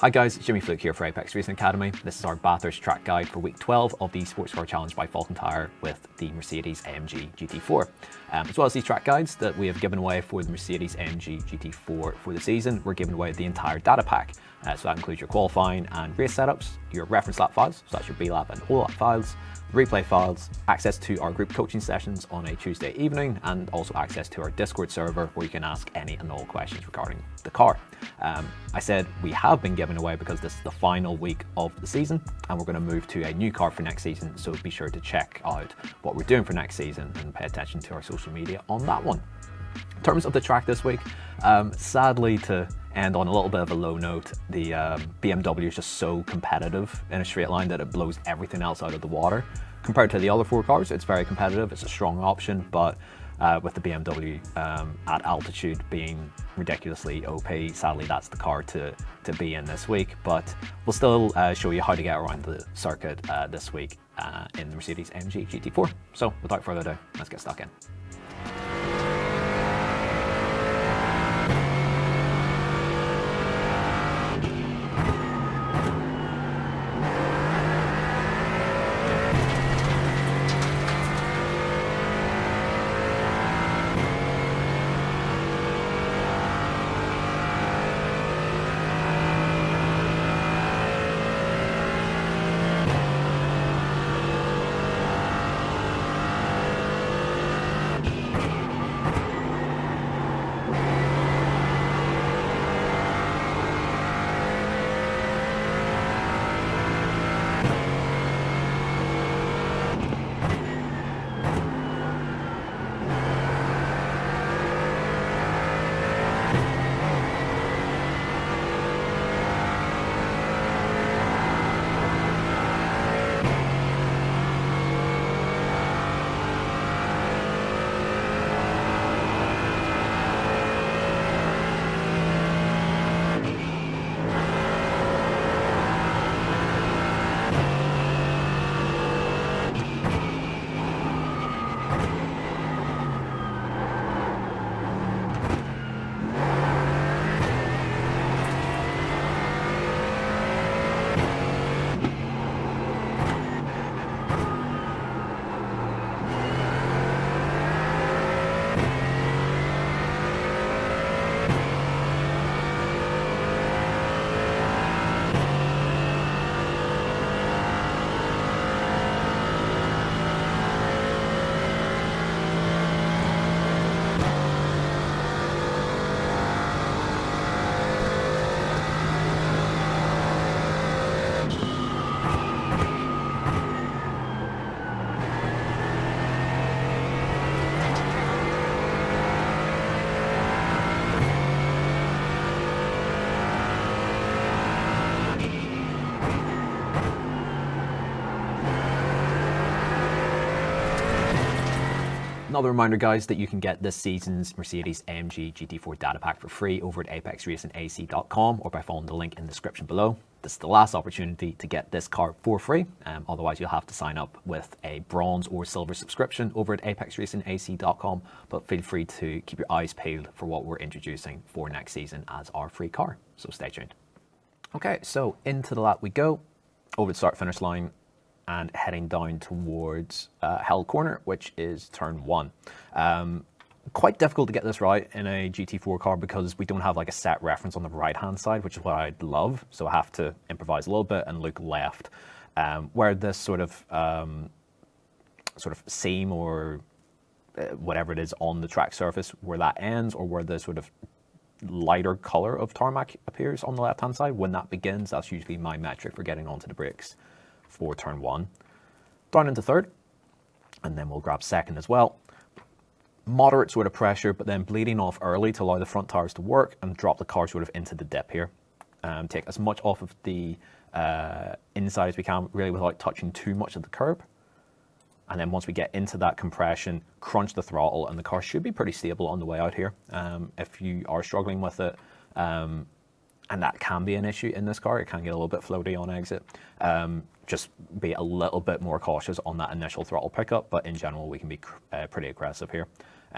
Hi guys, Jimmy Fluke here for Apex Racing Academy. This is our Bathurst track guide for week 12 of the Sports Car Challenge by Falcon Tyre with the Mercedes-AMG GT4. As well as these track guides that we have given away for the Mercedes-AMG GT4 for the season, we're giving away the entire data pack. So that includes your qualifying and race setups, your reference lap files, so that's your B lap and O lap files, replay files, access to our group coaching sessions on a Tuesday evening, and also access to our Discord server where you can ask any and all questions regarding the car. I said we have been giving away because this is the final week of the season and we're going to move to a new car for next season, so be sure to check out what we're doing for next season and pay attention to our social media on that one. In terms of the track this week, sadly to end on a little bit of a low note, the BMW is just so competitive in a straight line that it blows everything else out of the water. Compared to the other four cars, it's very competitive, it's a strong option, but with the BMW at altitude being ridiculously OP, sadly that's the car to be in this week, but we'll still show you how to get around the circuit this week in the Mercedes-AMG GT4. So without further ado, let's get stuck in. Another reminder, guys, that you can get this season's Mercedes-AMG GT4 data pack for free over at apexracingac.com or by following the link in the description below. This is the last opportunity to get this car for free, otherwise you'll have to sign up with a bronze or silver subscription over at apexracingac.com, but feel free to keep your eyes peeled for what we're introducing for next season as our free car, so stay tuned. Okay, so into the lap we go, over the start finish line, and heading down towards Hell Corner, which is turn 1. Quite difficult to get this right in a GT4 car because we don't have like a set reference on the right hand side, which is what I'd love, so I have to improvise a little bit and look left. Where this sort of seam or whatever it is on the track surface, where that ends, or where the sort of lighter color of tarmac appears on the left hand side, when that begins, that's usually my metric for getting onto the brakes for turn 1. Down into third, and then we'll grab second as well. Moderate sort of pressure, but then bleeding off early to allow the front tires to work and drop the car sort of into the dip here. Take as much off of the inside as we can, really without touching too much of the curb. And then once we get into that compression, crunch the throttle, and the car should be pretty stable on the way out here. If you are struggling with it, and that can be an issue in this car, it can get a little bit floaty on exit. Just be a little bit more cautious on that initial throttle pickup, but in general we can be pretty aggressive here.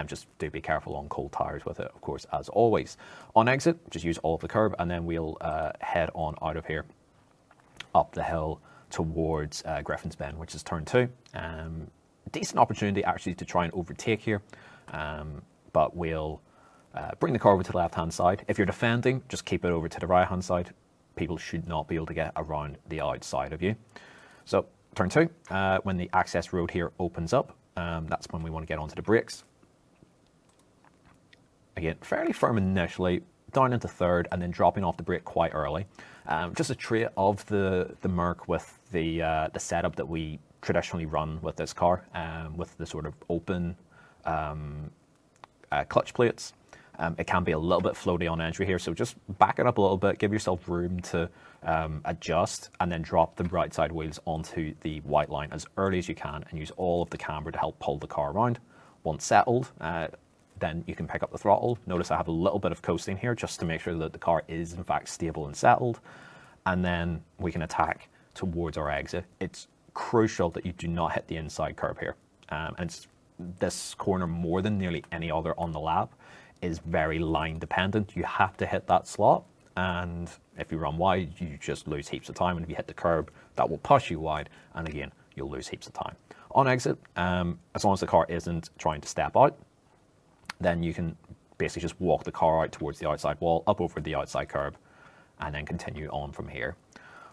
Just do be careful on cold tires with it, of course, as always. On exit, just use all of the curb, and then we'll head on out of here, up the hill towards Griffin's Bend, which is turn 2. Decent opportunity actually to try and overtake here, but we'll bring the car over to the left-hand side. If you're defending, just keep it over to the right-hand side. People should not be able to get around the outside of you. So turn 2, when the access road here opens up, that's when we want to get onto the brakes. Again, fairly firm initially, down into third, and then dropping off the brake quite early. Just a trait of the Merc with the setup that we traditionally run with this car, with the sort of open clutch plates. It can be a little bit floaty on entry here, so just back it up a little bit, give yourself room to adjust, and then drop the right side wheels onto the white line as early as you can, and use all of the camber to help pull the car around. Once settled, then you can pick up the throttle. Notice I have a little bit of coasting here just to make sure that the car is in fact stable and settled, and then we can attack towards our exit. It's crucial that you do not hit the inside curb here, and it's, this corner more than nearly any other on the lap is very line dependent. You have to hit that slot, and if you run wide, you just lose heaps of time, and if you hit the curb, that will push you wide, and again, you'll lose heaps of time. On exit, as long as the car isn't trying to step out, then you can basically just walk the car out towards the outside wall, up over the outside curb, and then continue on from here.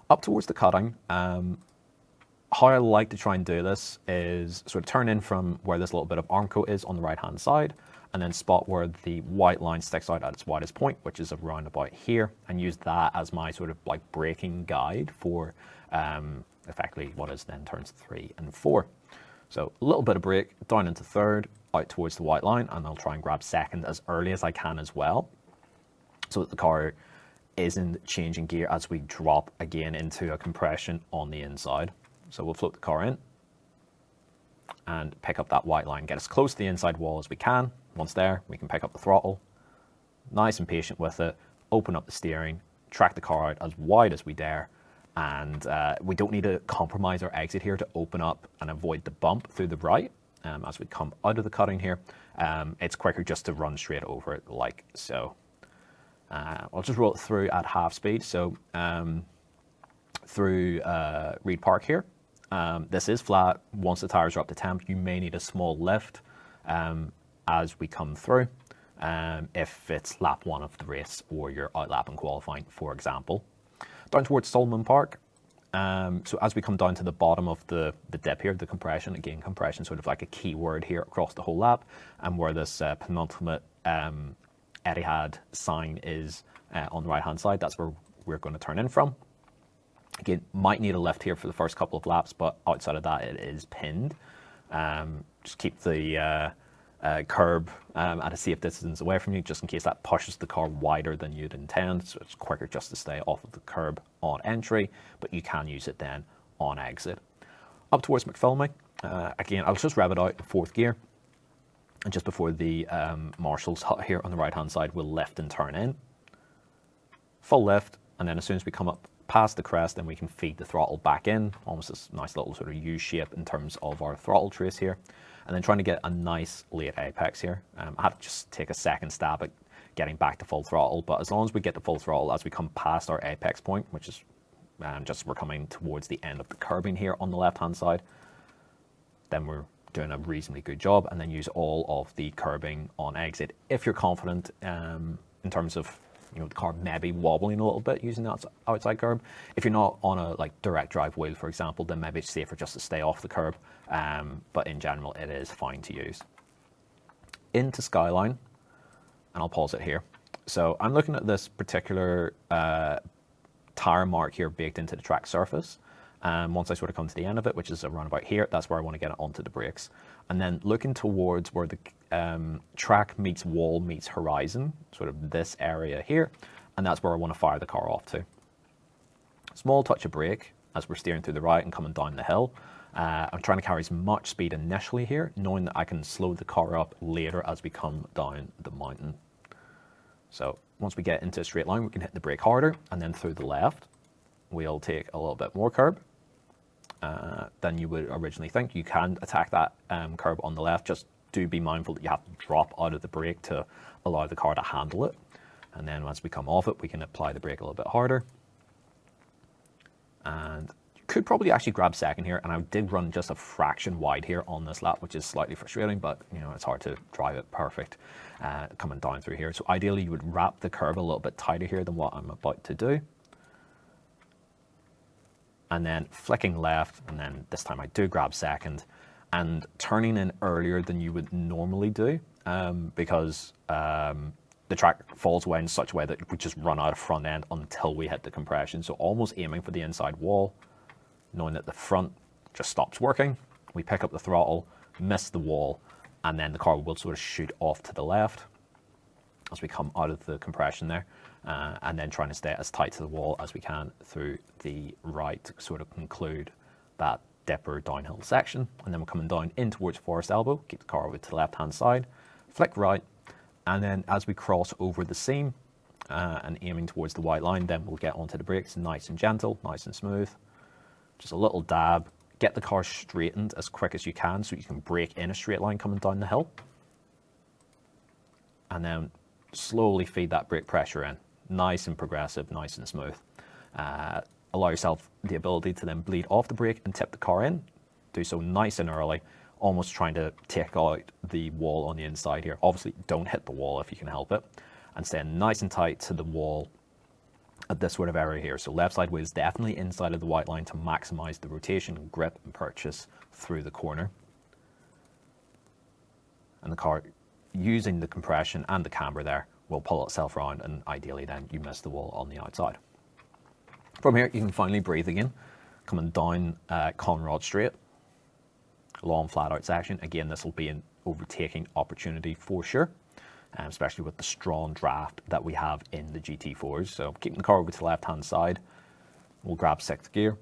Up towards the cutting, how I like to try and do this is sort of turn in from where this little bit of armco is on the right hand side, and then spot where the white line sticks out at its widest point, which is around about here, and use that as my sort of like braking guide for effectively what is then turns 3 and 4. So a little bit of brake, down into third, out towards the white line, and I'll try and grab second as early as I can as well, so that the car isn't changing gear as we drop again into a compression on the inside. So we'll float the car in and pick up that white line, get as close to the inside wall as we can. Once there, we can pick up the throttle, nice and patient with it, open up the steering, track the car out as wide as we dare, and we don't need to compromise our exit here to open up and avoid the bump through the right. As we come out of the cutting here, it's quicker just to run straight over it like so. I'll just roll it through at half speed, so through Reed Park here. This is flat. Once the tires are up to temp, you may need a small lift as we come through, if it's lap 1 of the race or you're out lapping qualifying, for example. Down towards Solomon Park. So as we come down to the bottom of the dip here, the compression, again, compression sort of like a key word here across the whole lap, and where this penultimate Etihad sign is on the right hand side, that's where we're going to turn in from. Again, might need a lift here for the first couple of laps, but outside of that, it is pinned. Just keep the curb at a safe distance away from you, just in case that pushes the car wider than you'd intend. So it's quicker just to stay off of the curb on entry, but you can use it then on exit. Up towards McPhilmy, again, I'll just rev it out in 4th gear. And just before the Marshall's hut here on the right-hand side, we'll lift and turn in. Full lift, and then as soon as we come up past the crest, then we can feed the throttle back in, almost this nice little sort of U shape in terms of our throttle trace here, and then trying to get a nice late apex here. I had to just take a second stab at getting back to full throttle, but as long as we get to full throttle as we come past our apex point, which is just we're coming towards the end of the curbing here on the left hand side, then we're doing a reasonably good job, and then use all of the curbing on exit if you're confident in terms of, you know, the car maybe wobbling a little bit using that outside curb. If you're not on a like direct drive wheel, for example, then maybe it's safer just to stay off the curb, but in general it is fine to use. Into Skyline, and I'll pause it here. So I'm looking at this particular tire mark here baked into the track surface. Once I sort of come to the end of it, which is around about here, that's where I want to get it onto the brakes. And then looking towards where the track meets wall meets horizon, sort of this area here, and that's where I want to fire the car off to. Small touch of brake as we're steering through the right and coming down the hill. I'm trying to carry as much speed initially here, knowing that I can slow the car up later as we come down the mountain. So once we get into a straight line, we can hit the brake harder, and then through the left, we'll take a little bit more curb than you would originally think. You can attack that curb on the left, just do be mindful that you have to drop out of the brake to allow the car to handle it. And then once we come off it, we can apply the brake a little bit harder. And you could probably actually grab second here, and I did run just a fraction wide here on this lap, which is slightly frustrating, but you know, it's hard to drive it perfect coming down through here. So ideally you would wrap the curb a little bit tighter here than what I'm about to do. And then flicking left, and then this time I do grab second, and turning in earlier than you would normally do, because the track falls away in such a way that we just run out of front end until we hit the compression. So almost aiming for the inside wall, knowing that the front just stops working. We pick up the throttle, miss the wall, and then the car will sort of shoot off to the left as we come out of the compression there. And then trying to stay as tight to the wall as we can through the right to sort of conclude that dipper downhill section. And then we're coming down in towards Forest Elbow, keep the car over to the left hand side, flick right, and then as we cross over the seam and aiming towards the white line, then we'll get onto the brakes nice and gentle, nice and smooth. Just a little dab, get the car straightened as quick as you can so you can brake in a straight line coming down the hill. And then slowly feed that brake pressure in. Nice and progressive, nice and smooth. Allow yourself the ability to then bleed off the brake and tip the car in. Do so nice and early, almost trying to take out the wall on the inside here. Obviously, don't hit the wall if you can help it, and stay nice and tight to the wall at this sort of area here. So left side wheel is definitely inside of the white line to maximize the rotation, grip, and purchase through the corner. And the car, using the compression and the camber there, will pull itself around, and ideally then you miss the wall on the outside. From here you can finally breathe again, coming down Conrod Straight, long flat out section. Again, this will be an overtaking opportunity for sure, especially with the strong draft that we have in the GT4s. So keeping the car over to the left hand side, we'll grab sixth gear.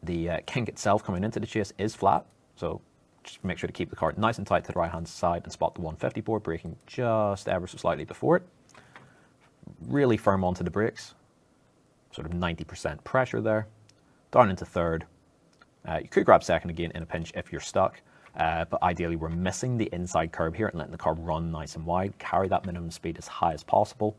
The kink itself coming into the chase is flat, so just make sure to keep the car nice and tight to the right hand side and spot the 150 board, braking just ever so slightly before it. Really firm onto the brakes, sort of 90% pressure there. Down into third. You could grab second again in a pinch if you're stuck, but ideally we're missing the inside curb here and letting the car run nice and wide. Carry that minimum speed as high as possible,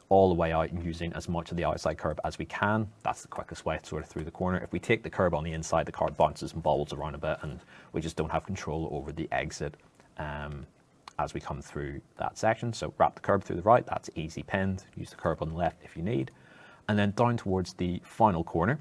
all the way out and using as much of the outside curb as we can. That's the quickest way sort of through the corner. If we take the curb on the inside, the car bounces and bobbles around a bit, and we just don't have control over the exit as we come through that section. So wrap the curb through the right, that's easy pinned. Use the curb on the left if you need. And then down towards the final corner,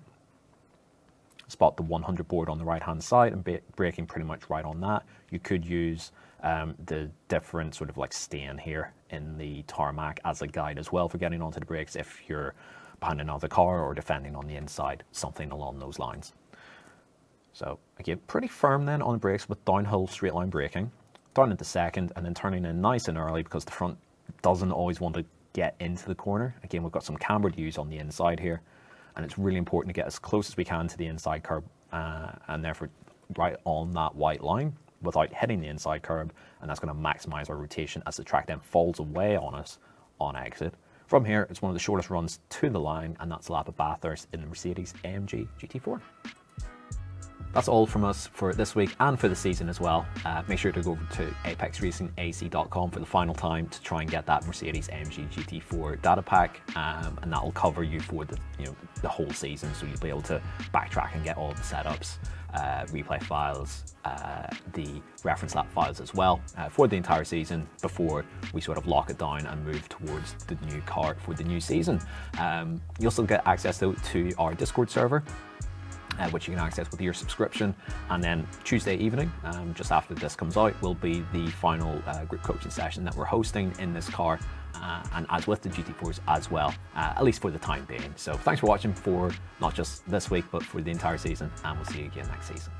spot the 100 board on the right hand side and braking pretty much right on that. You could use the different sort of like stain here in the tarmac as a guide as well for getting onto the brakes if you're behind another car or defending on the inside, something along those lines. So again, pretty firm then on the brakes with downhill straight line braking, down into second and then turning in nice and early because the front doesn't always want to get into the corner. Again, we've got some camber to use on the inside here, and it's really important to get as close as we can to the inside curb and therefore right on that white line without hitting the inside curb, and that's going to maximize our rotation as the track then falls away on us on exit. From here, it's one of the shortest runs to the line, and that's a lap of Bathurst in the Mercedes-AMG GT4. That's all from us for this week and for the season as well. Make sure to go over to apexracingac.com for the final time to try and get that Mercedes-AMG GT4 data pack, and that will cover you for the whole season, so you'll be able to backtrack and get all the setups, replay files, the reference lap files as well for the entire season before we sort of lock it down and move towards the new car for the new season. You'll still get access though to our Discord server, which you can access with your subscription. And then Tuesday evening, just after this comes out, will be the final group coaching session that we're hosting in this car, and as with the GT4s as well, at least for the time being. So thanks for watching for not just this week, but for the entire season, and we'll see you again next season.